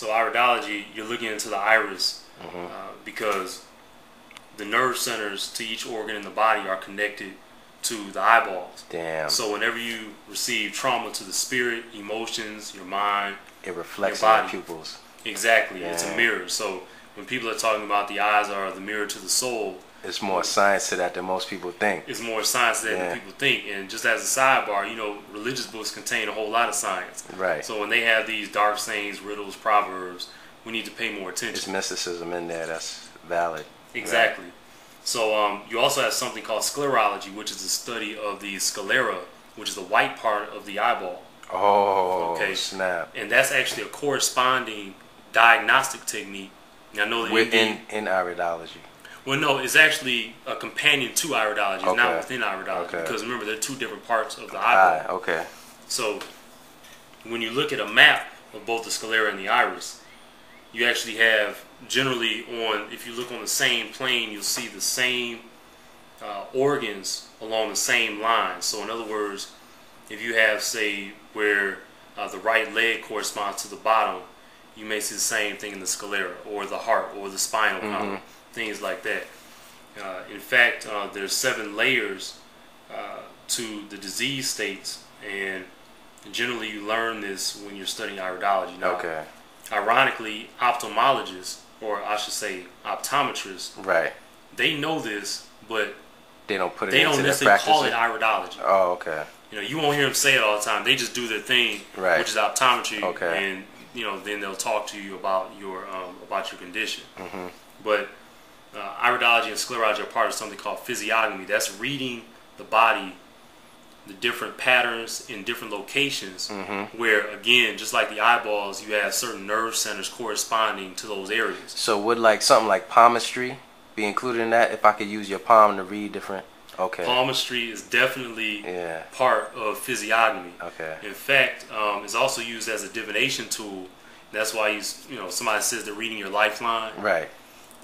So iridology, you're looking into the iris because the nerve centers to each organ in the body are connected to the eyeballs. Damn. So whenever you receive trauma to the spirit, emotions, your mind, it reflects your body, in the pupils. Exactly. Damn. It's a mirror. So when people are talking about the eyes are the mirror to the soul, it's more science to that than most people think. It's more science to that than people think. And just as a sidebar, you know, religious books contain a whole lot of science. Right. So when they have these dark sayings, riddles, proverbs, we need to pay more attention. There's mysticism in there that's valid. Exactly. Right. So you also have something called sclerology, which is the study of the sclera, which is the white part of the eyeball. Oh, okay. Snap. And that's actually a corresponding diagnostic technique. I know that in iridology. Well, no, it's actually a companion to iridology. It's not within iridology because remember, there are two different parts of the eyeball. Okay. So when you look at a map of both the sclera and the iris, you actually have generally if you look on the same plane, you'll see the same organs along the same line. So in other words, if you have, say, where the right leg corresponds to the bottom, you may see the same thing in the sclera or the heart or the spinal column, things like that. In fact, there's 7 layers to the disease states, and generally you learn this when you're studying iridology. Now, ironically, ophthalmologists, or I should say optometrists, right? They know this, but they don't put it. They don't necessarily call it iridology. Oh, okay. You know, you won't hear them say it all the time. They just do their thing, which is optometry, and you know, then they'll talk to you about your condition. But iridology and sclerology are part of something called physiognomy. That's reading the body, the different patterns in different locations, where, again, just like the eyeballs, you have certain nerve centers corresponding to those areas. So would something like palmistry be included in that, if I could use your palm to read different? Okay. Palmistry is definitely part of physiognomy. Okay. In fact, it's also used as a divination tool. That's why somebody says they're reading your lifeline. Right.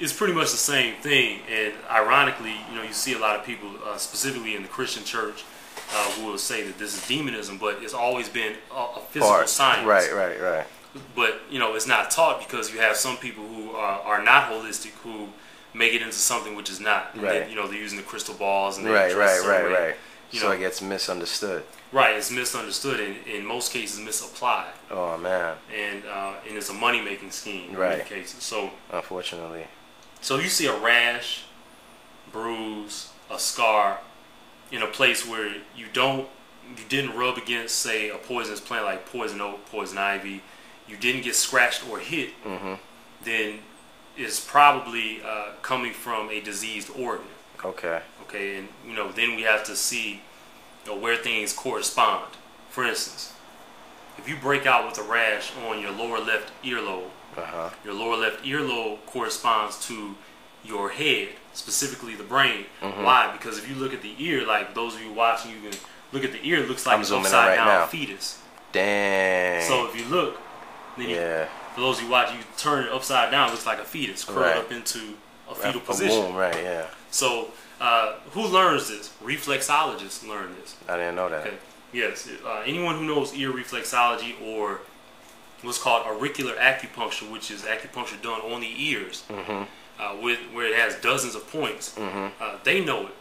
It's pretty much the same thing. And ironically, you see a lot of people, specifically in the Christian church, who will say that this is demonism, but it's always been a physical science. Right. But it's not taught because you have some people who are not holistic who make it into something which is not. Right. They're using the crystal balls and right. So it gets misunderstood. Right, it's misunderstood and in most cases misapplied. Oh man. And it's a money making scheme in many cases. So unfortunately. So you see a rash, bruise, a scar in a place where you didn't rub against, say, a poisonous plant like poison oak, poison ivy, you didn't get scratched or hit, then it's probably coming from a diseased organ. Okay, and then we have to see where things correspond. For instance, if you break out with a rash on your lower left earlobe, your lower left earlobe corresponds to your head, specifically the brain. Why? Because if you look at the ear, like those of you watching, you can look at the ear, it looks like an upside down fetus. Dang. So if you look, then for those of you watching, you turn it upside down, it looks like a fetus curled up into a fetal position. So who learns this? Reflexologists learn this. I didn't know that. Okay. Yes. Anyone who knows ear reflexology or what's called auricular acupuncture, which is acupuncture done on the ears, where it has dozens of points, they know it.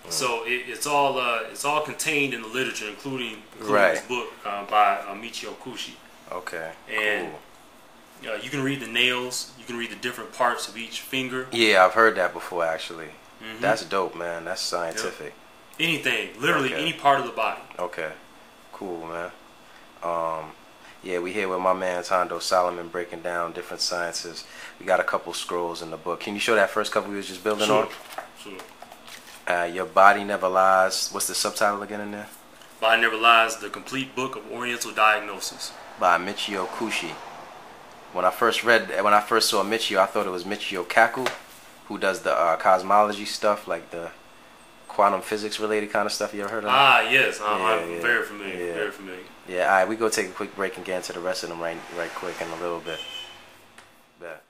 So it's all contained in the literature, including this book by Michio Kushi. Okay. And you can read the nails. You can read the different parts of each finger. Yeah, I've heard that before actually. That's dope, man. That's scientific. Anything, literally any part of the body. Okay. Cool, man. Yeah, we here with my man Hondo Solomon breaking down different sciences. We got a couple scrolls in the book. Can you show that first couple we was just building on? Sure. Your Body Never Lies. What's the subtitle again in there? Body Never Lies: The Complete Book of Oriental Diagnosis by Michio Kushi. When I first saw Michio, I thought it was Michio Kaku, who does the cosmology stuff, like the quantum physics related kind of stuff. You ever heard of? Yes, I'm very familiar. Very familiar. Yeah, all right, we go take a quick break and get into the rest of them right quick in a little bit. Bet.